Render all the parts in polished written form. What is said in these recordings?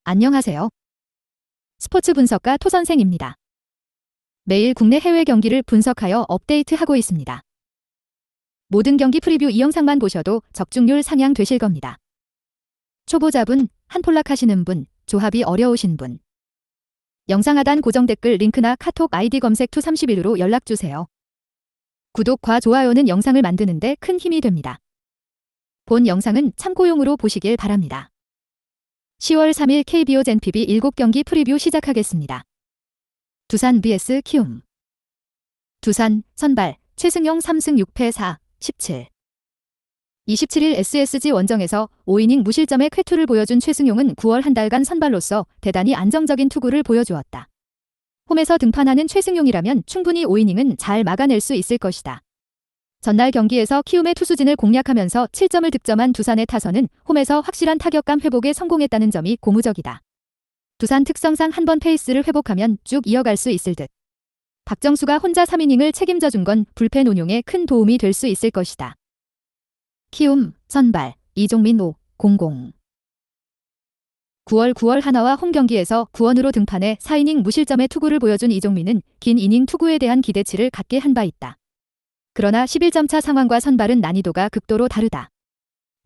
안녕하세요. 스포츠 분석가 토선생입니다. 매일 국내 해외 경기를 분석하여 업데이트하고 있습니다. 모든 경기 프리뷰 이 영상만 보셔도 적중률 상향되실 겁니다. 초보자분, 한폴락 하시는 분, 조합이 어려우신 분. 영상 하단 고정 댓글 링크나 카톡 아이디 검색 투31으로 연락주세요. 구독과 좋아요는 영상을 만드는데 큰 힘이 됩니다. 본 영상은 참고용으로 보시길 바랍니다. 10월 3일 KBO 젠PB 7경기 프리뷰 시작하겠습니다. 두산 vs 키움. 두산, 선발, 최승용 3승 6패 4, 17. 27일 SSG 원정에서 5이닝 무실점의 쾌투를 보여준 최승용은 9월 한 달간 선발로서 대단히 안정적인 투구를 보여주었다. 홈에서 등판하는 최승용이라면 충분히 5이닝은 잘 막아낼 수 있을 것이다. 전날 경기에서 키움의 투수진을 공략하면서 7점을 득점한 두산의 타선은 홈에서 확실한 타격감 회복에 성공했다는 점이 고무적이다. 두산 특성상 한번 페이스를 회복하면 쭉 이어갈 수 있을 듯. 박정수가 혼자 3이닝을 책임져 준 건 불펜 운용에 큰 도움이 될 수 있을 것이다. 키움, 선발, 이종민 5, 00. 9월 하나와 홈경기에서 구원으로 등판해 4이닝 무실점의 투구를 보여준 이종민은 긴 이닝 투구에 대한 기대치를 갖게 한 바 있다. 그러나 11점차 상황과 선발은 난이도가 극도로 다르다.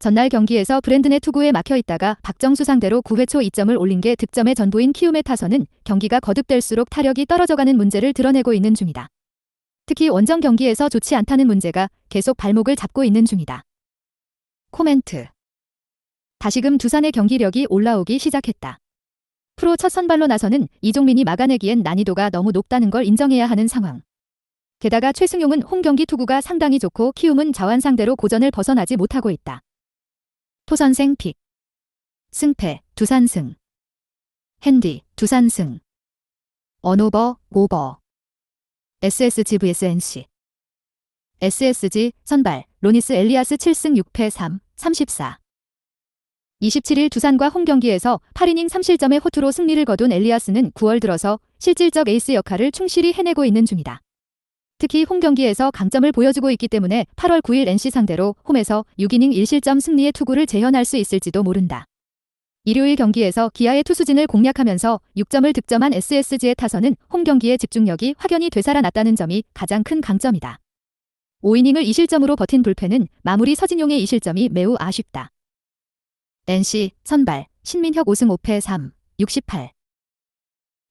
전날 경기에서 브랜든의 투구에 막혀 있다가 박정수 상대로 9회 초 2점을 올린 게 득점의 전부인 키움의 타선은 경기가 거듭될수록 타력이 떨어져가는 문제를 드러내고 있는 중이다. 특히 원정 경기에서 좋지 않다는 문제가 계속 발목을 잡고 있는 중이다. 코멘트. 다시금 두산의 경기력이 올라오기 시작했다. 프로 첫 선발로 나서는 이종민이 막아내기엔 난이도가 너무 높다는 걸 인정해야 하는 상황. 게다가 최승용은 홈경기 투구가 상당히 좋고 키움은 자완 상대로 고전을 벗어나지 못하고 있다. 토선생 픽. 승패, 두산 승. 핸디, 두산 승. 언오버, 오버. SSG vs NC. SSG, 선발, 로니스 엘리아스 7승 6패 3, 34. 27일 두산과 홈경기에서 8이닝 3실점의 호투로 승리를 거둔 엘리아스는 9월 들어서 실질적 에이스 역할을 충실히 해내고 있는 중이다. 특히 홈경기에서 강점을 보여주고 있기 때문에 8월 9일 NC 상대로 홈에서 6이닝 1실점 승리의 투구를 재현할 수 있을지도 모른다. 일요일 경기에서 기아의 투수진을 공략하면서 6점을 득점한 SSG의 타선은 홈경기의 집중력이 확연히 되살아났다는 점이 가장 큰 강점이다. 5이닝을 2실점으로 버틴 불펜은 마무리 서진용의 2실점이 매우 아쉽다. NC, 선발, 신민혁 5승 5패 3, 68.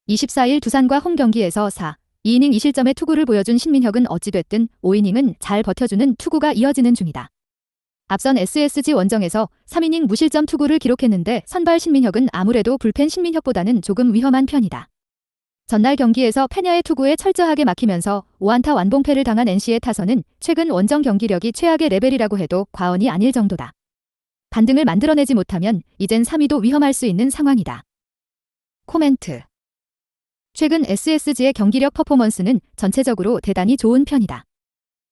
24일 두산과 홈경기에서 4, 2이닝 2실점의 투구를 보여준 신민혁은 어찌됐든 5이닝은 잘 버텨주는 투구가 이어지는 중이다. 앞선 SSG 원정에서 3이닝 무실점 투구를 기록했는데 선발 신민혁은 아무래도 불펜 신민혁보다는 조금 위험한 편이다. 전날 경기에서 페냐의 투구에 철저하게 막히면서 5안타 완봉패를 당한 NC의 타선은 최근 원정 경기력이 최악의 레벨이라고 해도 과언이 아닐 정도다. 반등을 만들어내지 못하면 이젠 3위도 위험할 수 있는 상황이다. 코멘트. 최근 SSG의 경기력 퍼포먼스는 전체적으로 대단히 좋은 편이다.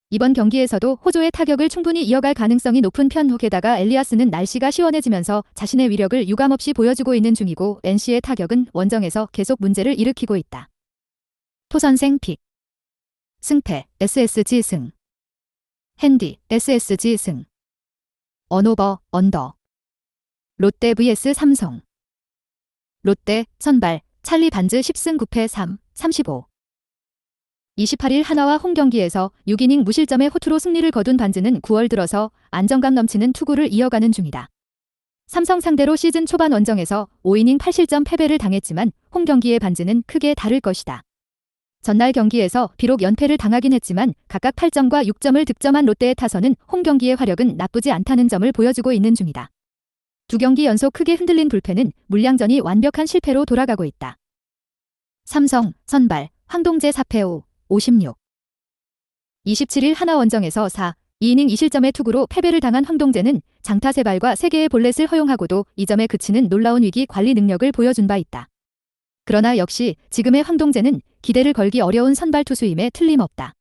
이번 경기에서도 호조의 타격을 충분히 이어갈 가능성이 높은 편. 게다가 엘리아스는 날씨가 시원해지면서 자신의 위력을 유감없이 보여주고 있는 중이고 NC의 타격은 원정에서 계속 문제를 일으키고 있다. 토선생 픽. 승패, SSG 승. 핸디, SSG 승. 언오버, 언더. 롯데 vs 삼성. 롯데, 선발, 찰리 반즈 10승 9패 3, 35. 28일 한화와 홈경기에서 6이닝 무실점의 호투로 승리를 거둔 반즈는 9월 들어서 안정감 넘치는 투구를 이어가는 중이다. 삼성 상대로 시즌 초반 원정에서 5이닝 8실점 패배를 당했지만 홈경기의 반즈는 크게 다를 것이다. 전날 경기에서 비록 연패를 당하긴 했지만 각각 8점과 6점을 득점한 롯데의 타선은 홈경기의 화력은 나쁘지 않다는 점을 보여주고 있는 중이다. 두 경기 연속 크게 흔들린 불펜은 물량전이 완벽한 실패로 돌아가고 있다. 삼성, 선발, 황동재 4패 5, 56. 27일 하나 원정에서 4, 2이닝 2실점의 투구로 패배를 당한 황동재는 장타 3발과 3개의 볼넷을 허용하고도 2점에 그치는 놀라운 위기 관리 능력을 보여준 바 있다. 그러나 역시 지금의 황동재는 기대를 걸기 어려운 선발 투수임에 틀림없다.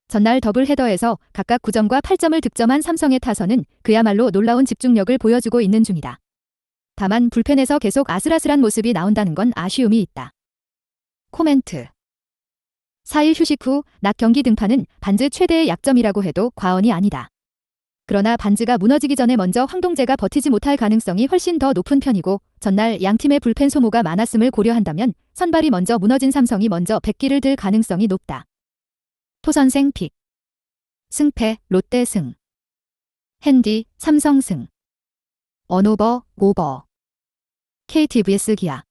전날 더블 헤더에서 각각 9점과 8점을 득점한 삼성의 타선은 그야말로 놀라운 집중력을 보여주고 있는 중이다. 다만 불펜에서 계속 아슬아슬한 모습이 나온다는 건 아쉬움이 있다. 코멘트. 4일 휴식 후 낮 경기 등판은 반즈 최대의 약점이라고 해도 과언이 아니다. 그러나 반즈가 무너지기 전에 먼저 황동재가 버티지 못할 가능성이 훨씬 더 높은 편이고 전날 양팀의 불펜 소모가 많았음을 고려한다면 선발이 먼저 무너진 삼성이 먼저 100기를 들 가능성이 높다. 토선생 픽. 승패 롯데 승. 핸디 삼성 승. 언오버 오버. KT vs 기아.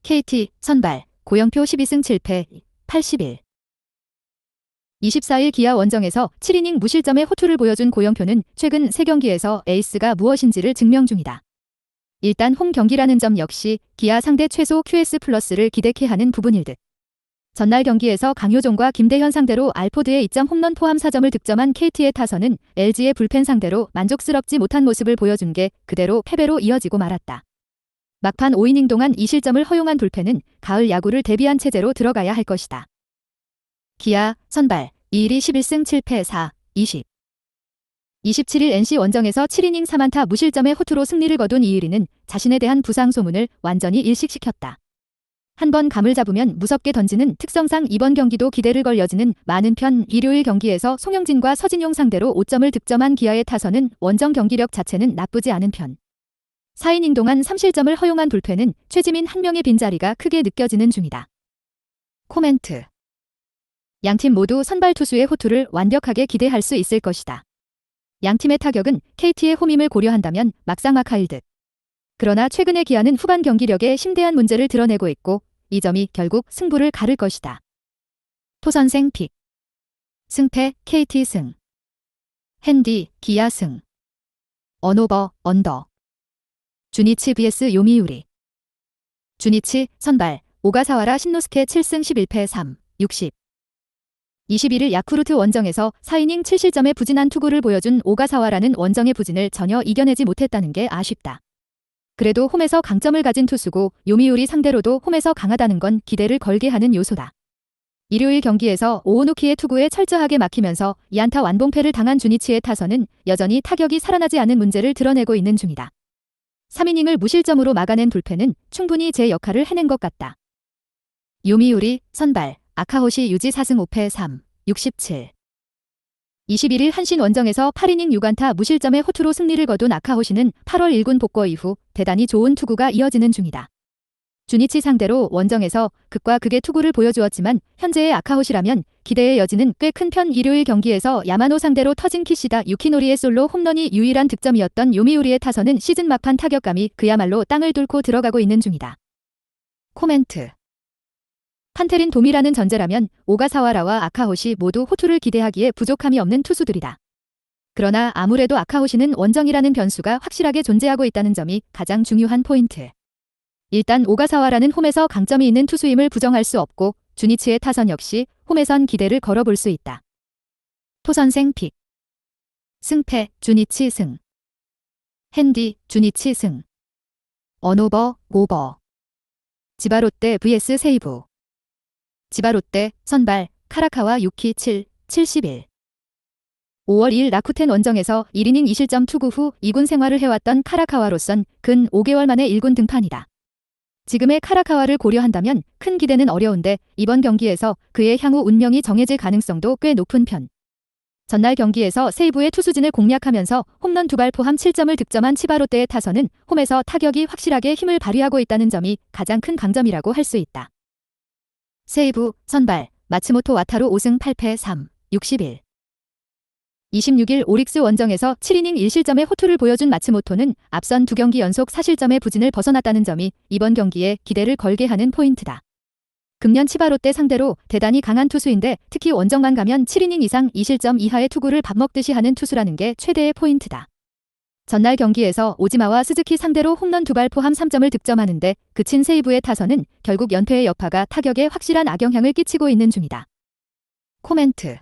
KT 선발 고영표 12승 7패 81. 24일 기아 원정에서 7이닝 무실점의 호투를 보여준 고영표는 최근 3경기에서 에이스가 무엇인지를 증명 중이다. 일단 홈 경기라는 점 역시 기아 상대 최소 QS+를 기대케 하는 부분일 듯. 전날 경기에서 강효종과 김대현 상대로 알포드의 2점 홈런 포함 4점을 득점한 KT의 타선은 LG의 불펜 상대로 만족스럽지 못한 모습을 보여준 게 그대로 패배로 이어지고 말았다. 막판 5이닝 동안 2실점을 허용한 불펜은 가을 야구를 대비한 체제로 들어가야 할 것이다. 기아 선발 이일이 11승 7패 4, 20. 27일 NC 원정에서 7이닝 3안타 무실점의 호투로 승리를 거둔 이일이는 자신에 대한 부상 소문을 완전히 일식시켰다. 한번 감을 잡으면 무섭게 던지는 특성상 이번 경기도 기대를 걸려지는 많은 편. 일요일 경기에서 송영진과 서진용 상대로 5점을 득점한 기아의 타선은 원정 경기력 자체는 나쁘지 않은 편. 4이닝 동안 3실점을 허용한 불펜은 최지민 한 명의 빈자리가 크게 느껴지는 중이다. 코멘트. 양팀 모두 선발 투수의 호투를 완벽하게 기대할 수 있을 것이다. 양팀의 타격은 KT의 홈임을 고려한다면 막상막하일 듯. 그러나 최근의 기아는 후반 경기력에 심대한 문제를 드러내고 있고 이 점이 결국 승부를 가를 것이다. 토선생 픽. 승패 KT 승. 핸디 기아 승. 언오버 언더. 주니치 vs 요미우리. 주니치 선발 오가사와라 신노스케 7승 11패 3, 60. 21일 야쿠르트 원정에서 4이닝 7실점의 부진한 투구를 보여준 오가사와라는 원정의 부진을 전혀 이겨내지 못했다는 게 아쉽다. 그래도 홈에서 강점을 가진 투수고 요미우리 상대로도 홈에서 강하다는 건 기대를 걸게 하는 요소다. 일요일 경기에서 오오누키의 투구에 철저하게 막히면서 2안타 완봉패를 당한 주니치의 타선은 여전히 타격이 살아나지 않은 문제를 드러내고 있는 중이다. 3이닝을 무실점으로 막아낸 불펜은 충분히 제 역할을 해낸 것 같다. 요미우리 선발 아카호시 유지 4승 5패 3, 67. 21일 한신 원정에서 8이닝 6안타 무실점의 호투로 승리를 거둔 아카호시는 8월 1군 복거 이후 대단히 좋은 투구가 이어지는 중이다. 주니치 상대로 원정에서 극과 극의 투구를 보여주었지만 현재의 아카호시라면 기대의 여지는 꽤 큰 편. 일요일 경기에서 야마노 상대로 터진 키시다 유키노리의 솔로 홈런이 유일한 득점이었던 요미우리의 타선은 시즌 막판 타격감이 그야말로 땅을 뚫고 들어가고 있는 중이다. 코멘트. 판테린 돔이라는 전제라면 오가사와라와 아카호시 모두 호투를 기대하기에 부족함이 없는 투수들이다. 그러나 아무래도 아카호시는 원정이라는 변수가 확실하게 존재하고 있다는 점이 가장 중요한 포인트. 일단 오가사와라는 홈에서 강점이 있는 투수임을 부정할 수 없고 주니치의 타선 역시 홈에선 기대를 걸어볼 수 있다. 토선생 픽. 승패 주니치 승. 핸디 주니치 승. 언오버 오버. 지바롯데 vs 세이부. 지바롯데 선발 카라카와 유키 7, 71. 5월 2일 라쿠텐 원정에서 1이닝 2실점 투구 후 2군 생활을 해왔던 카라카와로선 근 5개월 만에 1군 등판이다. 지금의 카라카와를 고려한다면 큰 기대는 어려운데 이번 경기에서 그의 향후 운명이 정해질 가능성도 꽤 높은 편. 전날 경기에서 세이부의 투수진을 공략하면서 홈런 2발 포함 7점을 득점한 치바롯데의 타선은 홈에서 타격이 확실하게 힘을 발휘하고 있다는 점이 가장 큰 강점이라고 할 수 있다. 세이부 선발 마츠모토 와타루 5승 8패 3, 61. 26일 오릭스 원정에서 7이닝 1실점의 호투를 보여준 마츠모토는 앞선 2경기 연속 4실점의 부진을 벗어났다는 점이 이번 경기에 기대를 걸게 하는 포인트다. 금년 치바롯데 상대로 대단히 강한 투수인데 특히 원정만 가면 7이닝 이상 2실점 이하의 투구를 밥 먹듯이 하는 투수라는 게 최대의 포인트다. 전날 경기에서 오지마와 스즈키 상대로 홈런 2발 포함 3점을 득점하는데 그친 세이부의 타선은 결국 연패의 여파가 타격에 확실한 악영향을 끼치고 있는 중이다. 코멘트.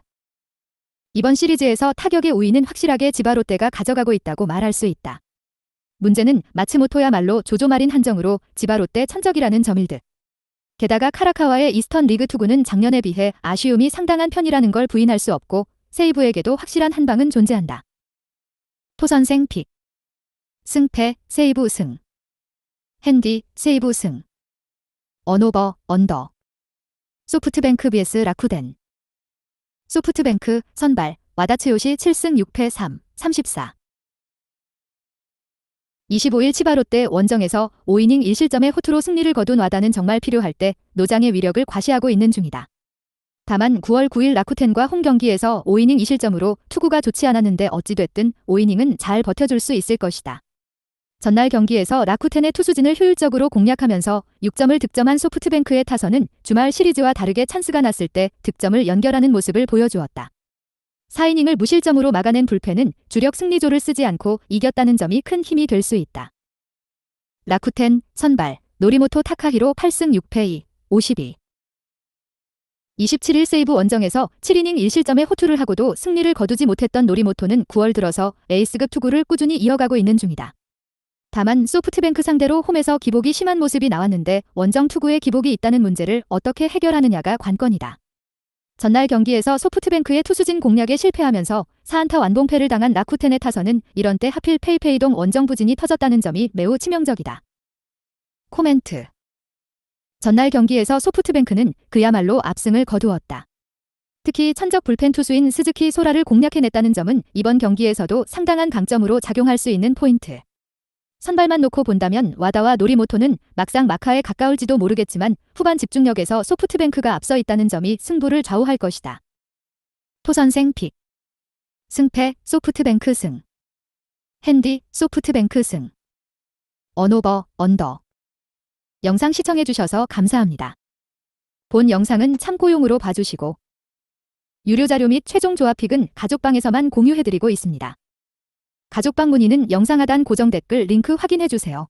이번 시리즈에서 타격의 우위는 확실하게 지바롯데가 가져가고 있다고 말할 수 있다. 문제는 마츠모토야말로 조조마린 한정으로 지바롯데 천적이라는 점일 듯. 게다가 카라카와의 이스턴 리그 투구는 작년에 비해 아쉬움이 상당한 편이라는 걸 부인할 수 없고 세이부에게도 확실한 한방은 존재한다. 토선생 픽. 승패 세이부 승. 핸디 세이부 승. 언오버 언더. 소프트뱅크 vs 라쿠덴. 소프트뱅크 선발 와다츠요시 7승 6패 3, 34. 25일 치바롯데 원정에서 5이닝 1실점의 호투로 승리를 거둔 와다는 정말 필요할 때 노장의 위력을 과시하고 있는 중이다. 다만 9월 9일 라쿠텐과 홈 경기에서 5이닝 2실점으로 투구가 좋지 않았는데 어찌됐든 5이닝은 잘 버텨줄 수 있을 것이다. 전날 경기에서 라쿠텐의 투수진을 효율적으로 공략하면서 6점을 득점한 소프트뱅크의 타선은 주말 시리즈와 다르게 찬스가 났을 때 득점을 연결하는 모습을 보여주었다. 4이닝을 무실점으로 막아낸 불펜은 주력 승리조를 쓰지 않고 이겼다는 점이 큰 힘이 될 수 있다. 라쿠텐 선발 노리모토 타카히로 8승 6패 52. 27일 세이브 원정에서 7이닝 1실점의 호투를 하고도 승리를 거두지 못했던 노리모토는 9월 들어서 에이스급 투구를 꾸준히 이어가고 있는 중이다. 다만 소프트뱅크 상대로 홈에서 기복이 심한 모습이 나왔는데 원정 투구에 기복이 있다는 문제를 어떻게 해결하느냐가 관건이다. 전날 경기에서 소프트뱅크의 투수진 공략에 실패하면서 4안타 완봉패를 당한 라쿠텐의 타선은 이런 때 하필 페이페이동 원정 부진이 터졌다는 점이 매우 치명적이다. 코멘트. 전날 경기에서 소프트뱅크는 그야말로 압승을 거두었다. 특히 천적 불펜 투수인 스즈키 소라를 공략해냈다는 점은 이번 경기에서도 상당한 강점으로 작용할 수 있는 포인트. 선발만 놓고 본다면 와다와 노리모토는 막상 마카에 가까울지도 모르겠지만 후반 집중력에서 소프트뱅크가 앞서 있다는 점이 승부를 좌우할 것이다. 토선생 픽. 승패 소프트뱅크 승. 핸디 소프트뱅크 승. 언오버 언더. 영상 시청해주셔서 감사합니다. 본 영상은 참고용으로 봐주시고 유료 자료 및 최종 조합픽은 가족방에서만 공유해드리고 있습니다. 가족방 문의는 영상 하단 고정 댓글 링크 확인해주세요.